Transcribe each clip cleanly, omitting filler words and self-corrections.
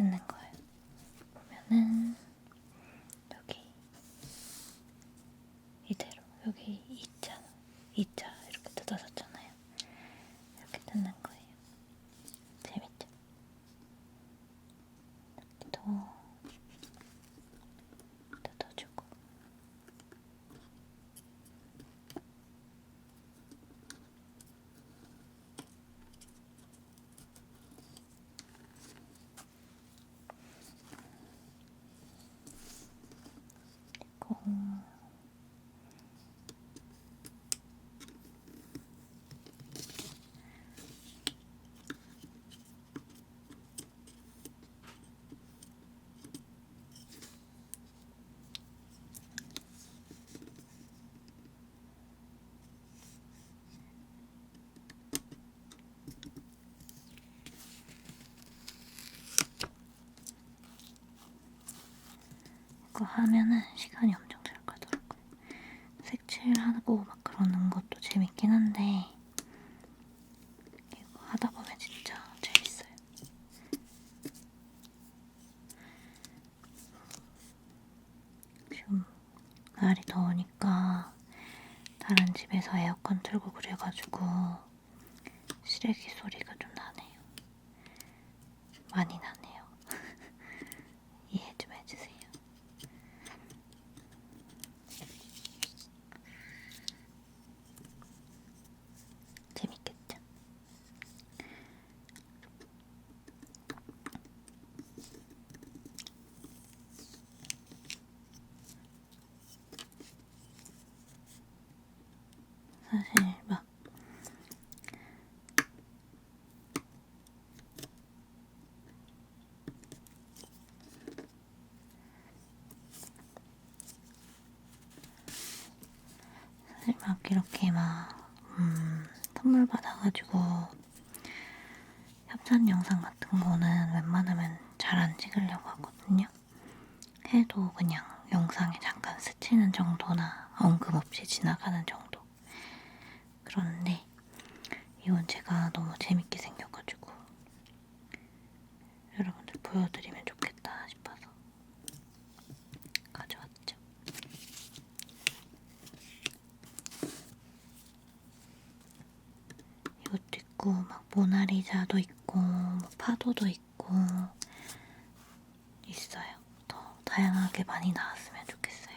뜯는 거예요. 보면은 여기 이대로 여기 2자 이렇게 뜯어졌잖아요. 이렇게 뜯는 거예요. 재밌죠? 여기도 뜯어주고 그리고 이거 하면은 시간이 엄청 잘 가더라고요. 색칠하고 막 그러는 것도 재밌긴 한데 이거 하다 보면 진짜 재밌어요. 지금 날이 더우니까 다른 집에서 에어컨 틀고 그래가지고 시래기 소리가 좀 나네요. 많이 나네요. 이해 좀 해주세요. 재밌겠죠? 사실 막 이렇게 선물 받아가지고 협찬 영상 같은 거는 웬만하면 잘 안 찍으려고 하거든요. 해도 그냥 영상에 잠깐 스치는 정도나 언급 없이 지나가는 정도. 그런데 이건 제가 너무 재밌게 생겨가지고 여러분들 보여드리면 좋겠다 싶어서 가져왔죠. 이것도 있고 막 모나리자도 있고 뭐 파도도 있고 있어요. 더 다양하게 많이 나왔으면 좋겠어요.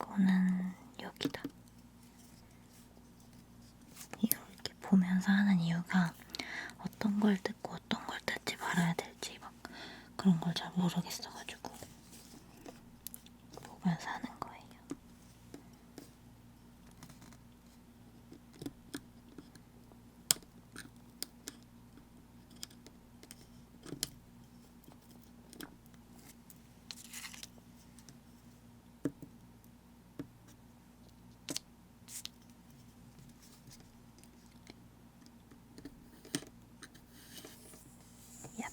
이거는 여기다. 이걸 이렇게 보면서 하는 이유가 어떤 걸 뜯고 어떤 걸 뜯지 말아야 될지 막 그런 걸 잘 모르겠어가지고 보면서 하는 거예요. 얍.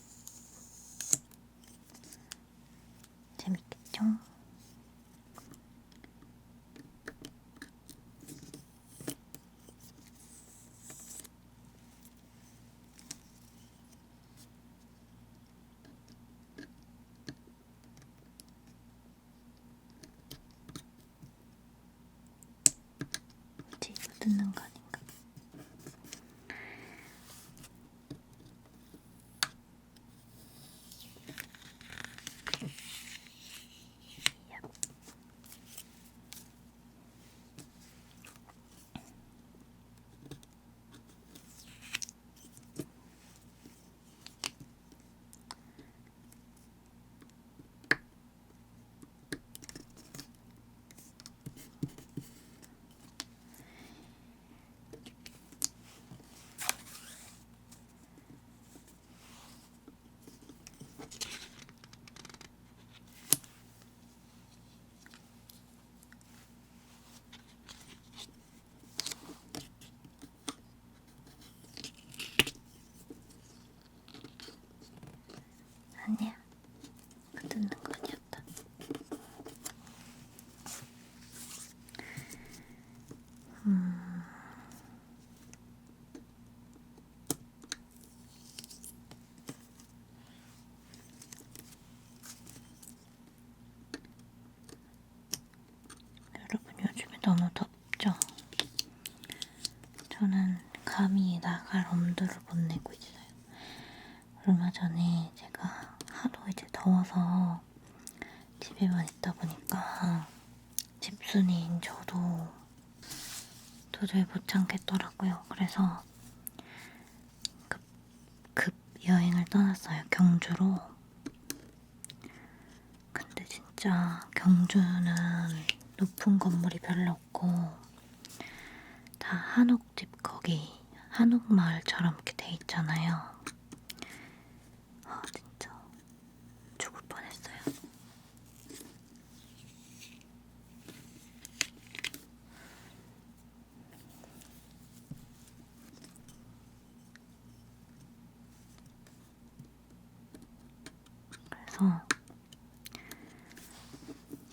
재밌겠죠? 뭐지? 이거 뜯는 거 아닌가? 얍. 너무 덥죠? 저는 감히 나갈 엄두를 못 내고 있어요. 얼마 전에 제가 하도 이제 더워서 집에만 있다 보니까 집순이인 저도 도저히 못 참겠더라고요. 그래서 급 여행을 떠났어요. 경주로. 근데 진짜 경주는 높은 건물이 별로 없고 다 한옥집 거기 한옥마을처럼 이렇게 돼 있잖아요. 진짜 죽을 뻔했어요.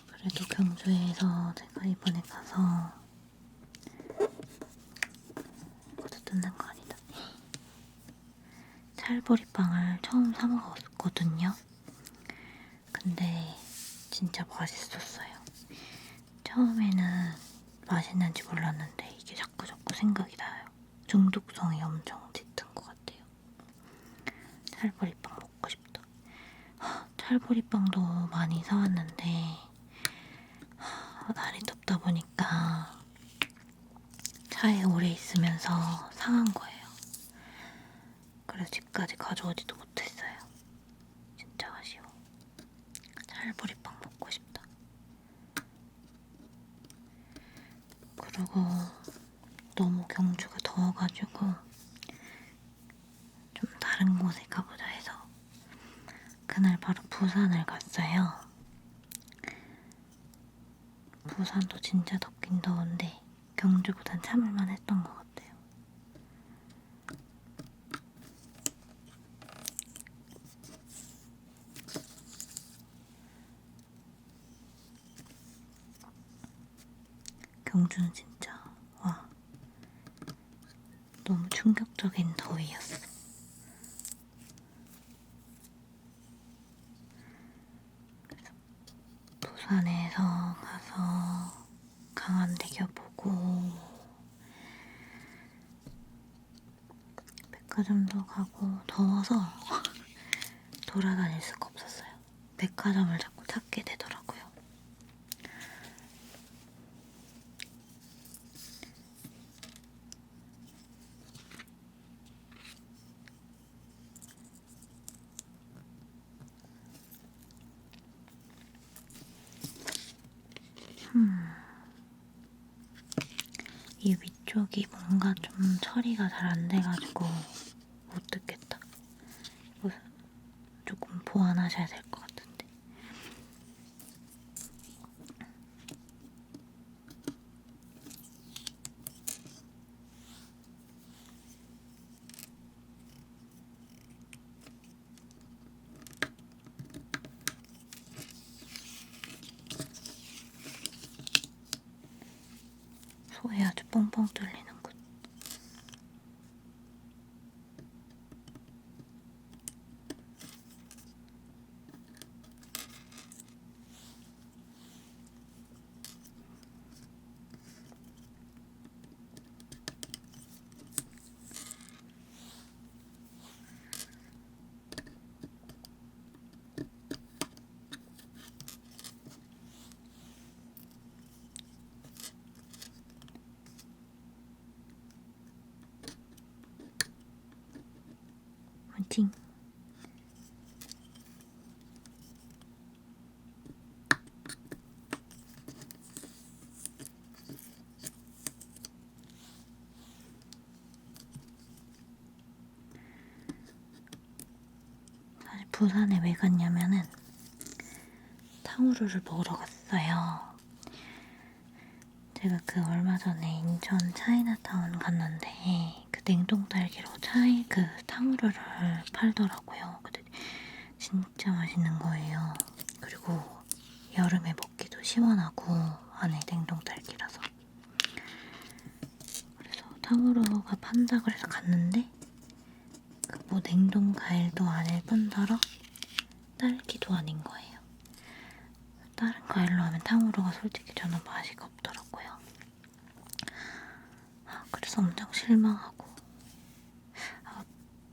그래도 경주에서 제가 이번에 가서 그것도 뜯는 거 아니다. 찰보리빵을 처음 사 먹었거든요. 근데 진짜 맛있었어요. 처음에는 맛있는지 몰랐는데 이게 자꾸 생각이 나요. 중독성이 엄청 짙은 것 같아요. 찰보리빵 먹고 싶다. 찰보리빵도 많이 사왔는데 날이 덥다 보니까 차에 오래 있으면서 상한 거예요. 그래서 집까지 가져오지도 못했어요. 진짜 아쉬워. 찰보리빵 먹고 싶다. 그리고 너무 경주가 더워가지고 좀 다른 곳에 가보자 해서 그날 바로 부산을 갔어요. 부산도 진짜 덥긴 더운데 경주보단 참을만 했던 것 같아요. 경주는 진짜 너무 충격적인 더위였어. 그래서 부산에서 가서 강원대교 보고 백화점도 가고 더워서 돌아다닐 수가 없었어요. 백화점을 자꾸 찾게 되더라고요. 이 위쪽이 뭔가 좀 처리가 잘 안 돼가지고 못 듣겠다. 조금 보완하셔야 될 것 같은데. 소리 아주 뻥뻥 뚫리는군. 화이팅! 사실 부산에 왜 갔냐면은 탕후루를 먹으러 갔어요. 제가 그 얼마 전에 인천 차이나타운 갔는데 그 냉동 딸기로 그 탕후루를 팔더라고요. 근데 진짜 맛있는 거예요. 그리고 여름에 먹기도 시원하고 안에 냉동 딸기라서. 그래서 탕후루가 판다 그래서 갔는데 뭐 냉동 과일도 아닐 뿐더러 딸기도 아닌 거예요. 다른 과일로 하면 탕후루가 솔직히 저는 맛이 없더라고요. 그래서 엄청 실망하고. 아,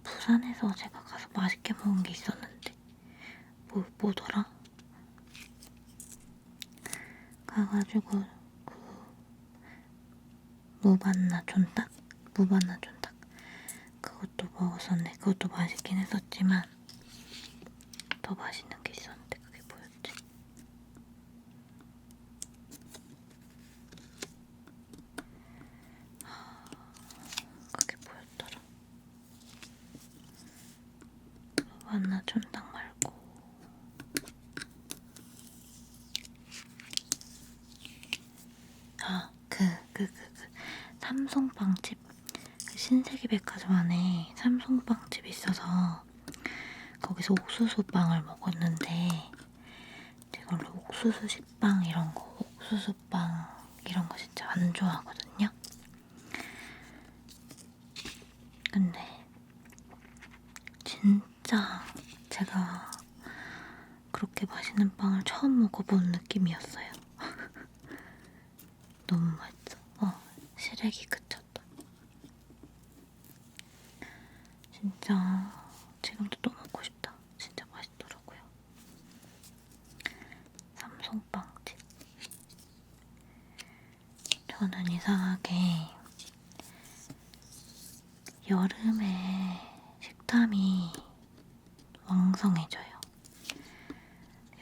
부산에서 제가 가서 맛있게 먹은 게 있었는데 뭐더라? 가가지고 그 무반나 촌닭? 무반나 촌닭 그것도 먹었었는데 그것도 맛있긴 했었지만 더 맛있는 게 있었는데 그게 뭐였지? 그게 뭐였더라? 무반나 촌닭 말고 삼송빵집, 신세계 백화점 안에 삼송빵집이 있어서 거기서 옥수수빵을 먹었는데 제가 원래 옥수수 식빵 이런 거, 옥수수빵 이런 거 진짜 안 좋아하거든요. 근데 진짜 제가 그렇게 맛있는 빵을 처음 먹어본 느낌이었어요. 너무 맛있어. 시래기 그쳤다. 진짜 지금도 또 먹고 싶다. 진짜 맛있더라고요. 삼송빵집. 저는 이상하게 여름에 식탐이 왕성해져요.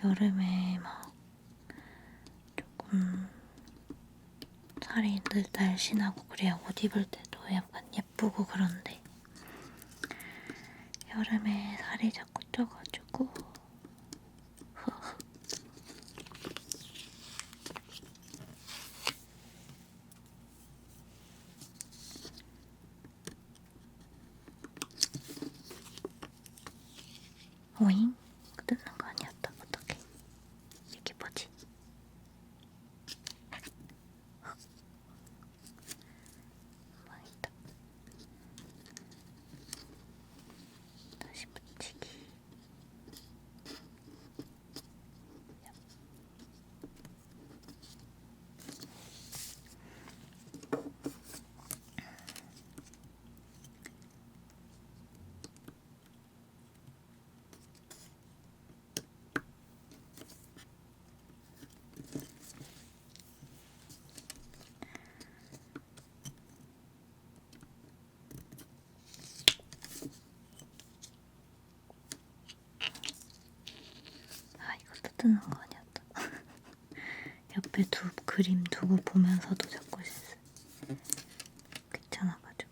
여름에 막 조금 살이 날씬하고 그래야 옷 입을 때도 약간 예쁘고 그런데 여름에 살이 자꾸 쪄가지고 오잉? 뜯는 거 아니었다. 어떡해. 이게 뭐지? 망했다. 다시 붙이기. 이것도 뜯는 거 아니었다. 옆에 그림 두고 보면서도 자꾸 귀찮아가지고.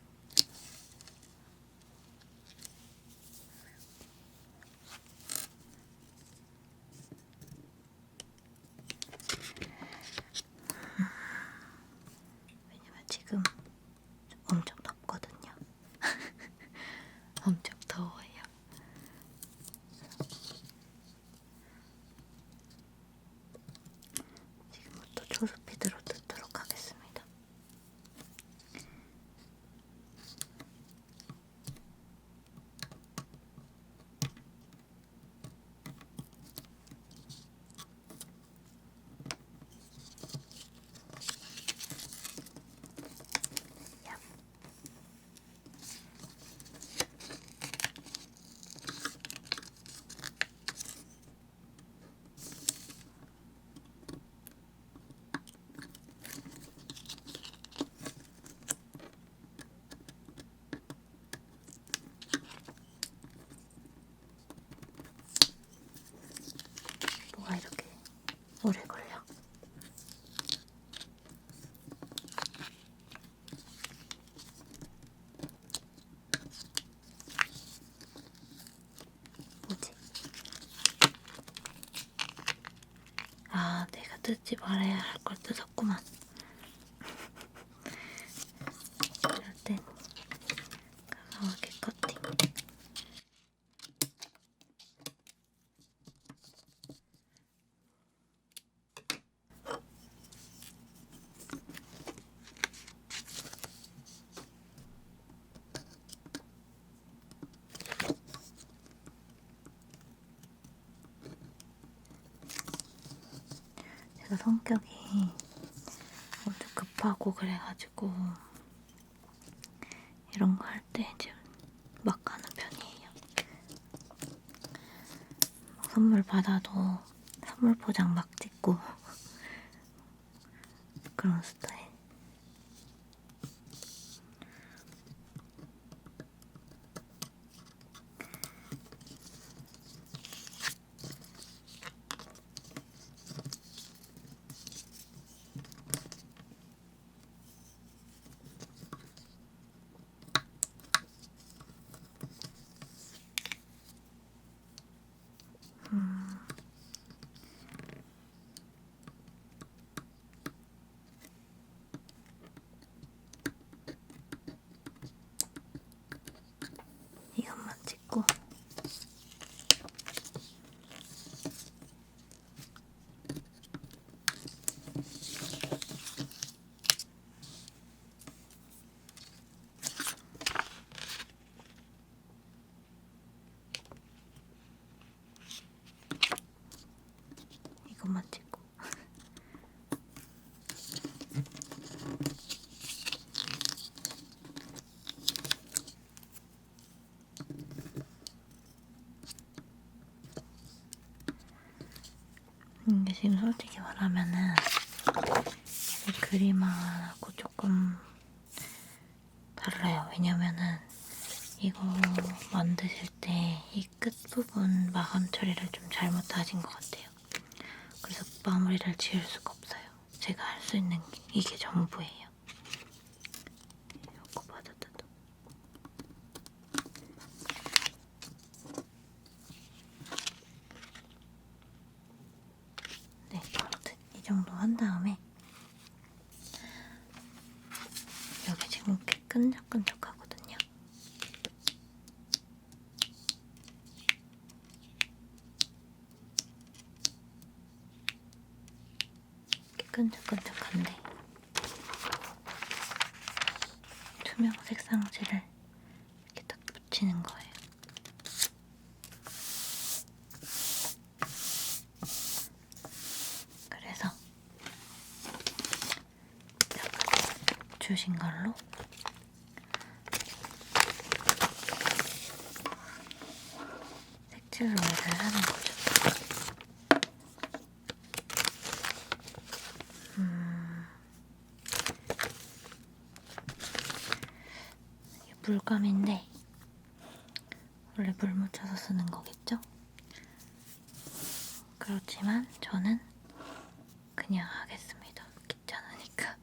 왜냐면 지금 엄청 덥거든요. 엄청 더워요. 지금부터 초스피드로 뜯도록 하겠습니다. 뭐가 이렇게 오래 걸려? 뭐지? 내가 뜯지 말아야 할 걸 뜯었구만. 이럴 땐 가까하게 커팅. 제가 성격이 아주 급하고 그래가지고 이런 거 할 때 이제 막 하는 편이에요. 선물 받아도 선물 포장 막 찍고 그런 스타일. 이것만 찍고 이것만 찍고 이게 지금 솔직히 말하면은 이 그림하고 조금 달라요. 왜냐면은 이거 만드실 때 이 끝부분 마감 처리를 좀 잘못하신 것 같아요. 그래서 마무리를 지을 수가 없어요. 제가 할 수 있는 이게 전부예요. 이거 받아뜯어. 네, 아무튼 이 정도 한 다음에 여기 지금 꽤 끈적끈적하거든요. 이렇게 끈적끈적한데 투명 색상지를 이렇게 딱 붙이는 거예요. 그래서 주신 걸로 색칠 로일을 하는 거죠. 이게 물감인데 원래 물 묻혀서 쓰는 거겠죠? 그렇지만 저는 그냥 하겠습니다. 귀찮으니까.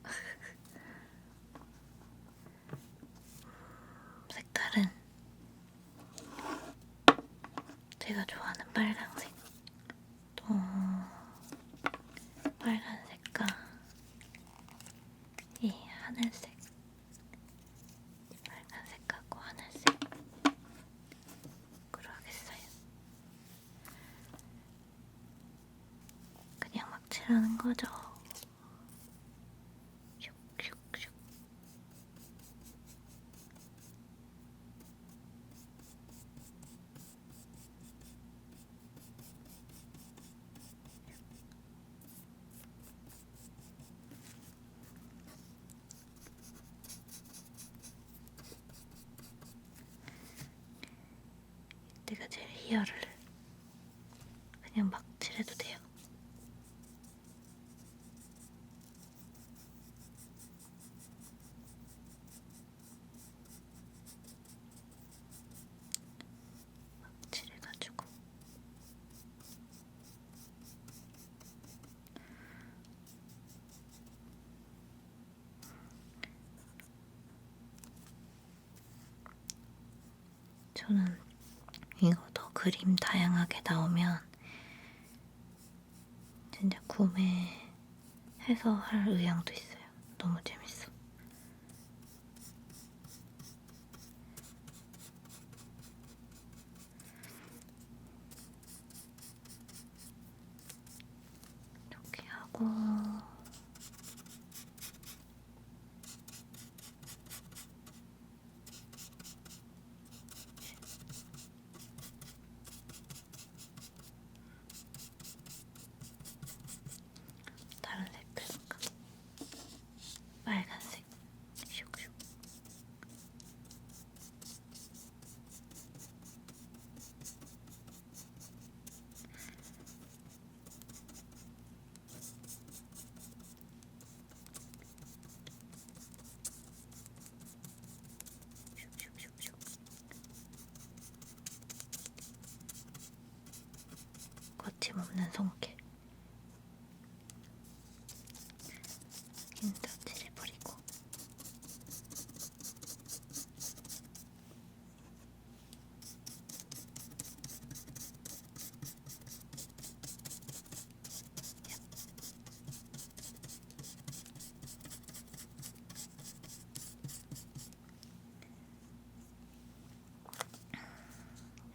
색깔은 제가 좋아하는 빨강색, 또 빨간색과 이 하늘색, 빨간색하고 하늘색 그로 하겠어요. 그냥 막 칠하는 거죠. 슉슉슉. 이때가 제일 희열을 그냥 막 칠해도 돼요. 막 칠해가지고 저는 이거 더 그림 다양하게 나오면 진짜 구매해서 할 의향도 있어요. 너무 재밌어. 이렇게 하고 다른 색깔 볼까? 손길. 여긴 더 칠해버리고.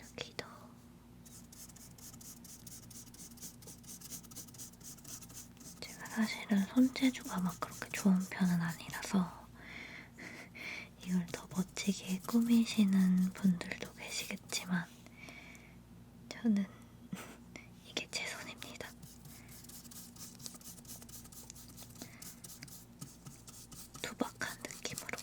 여기도. 제가 사실은 손재주가 막 그렇게 좋은 편은 아니라서 이걸 더 멋지게 꾸미시는 분들도 계시겠지만 저는 이게 제 손입니다. 투박한 느낌으로.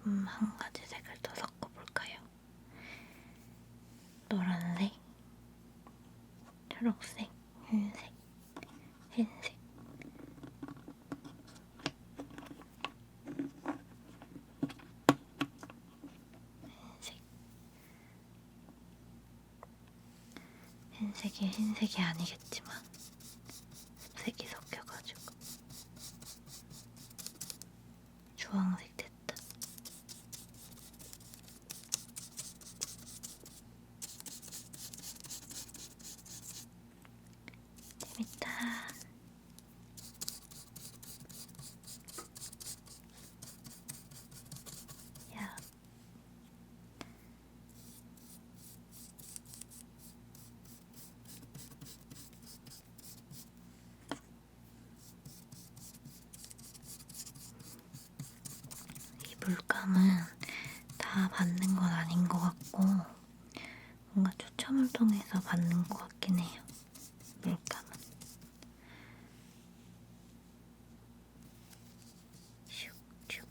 좀 한 가지 색을 더 섞어볼까요? 노란색, 초록색, 흰색, 흰색. 흰색이 흰색이 아니겠지만 색이 섞여가지고 주황색 됐다. 재밌다. 야. 이 물감은 다 받는 건 아닌 것 같고 뭔가 추첨을 통해서 받는 것 같긴 해요. 물감은. 슉슉슉.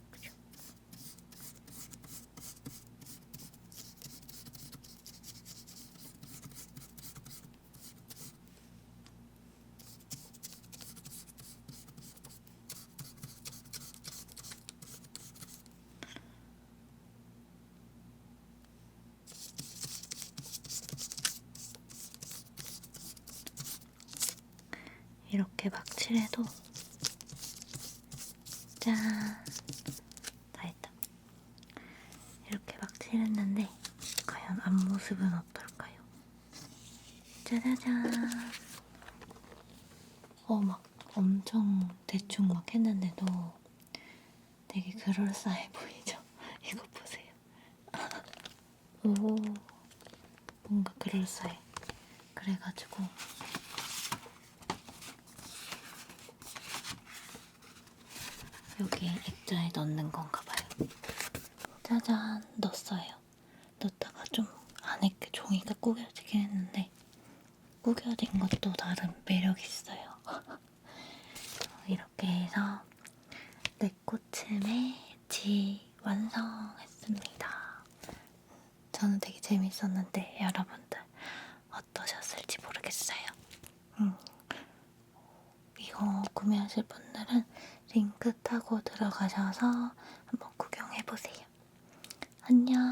이렇게 막 칠해도 짠! 다 했다. 이렇게 막 칠했는데 과연 앞모습은 어떨까요? 짜자잔! 막 엄청 대충 막 했는데도 되게 그럴싸해 보이죠? 이거 보세요. 오, 뭔가 그럴싸해. 그래가지고 여기에 액자에 넣는 건가 봐요. 짜잔, 넣었어요. 넣다가 좀 안에 그 종이가 구겨지긴 했는데 구겨진 것도 나름 매력있어요. 이렇게 해서 레코츠의 지 완성했습니다. 저는 되게 재밌었는데 여러분들 어떠셨을지 모르겠어요. 이거 구매하실 분들은 링크 타고 들어가셔서 한번 구경해보세요. 안녕.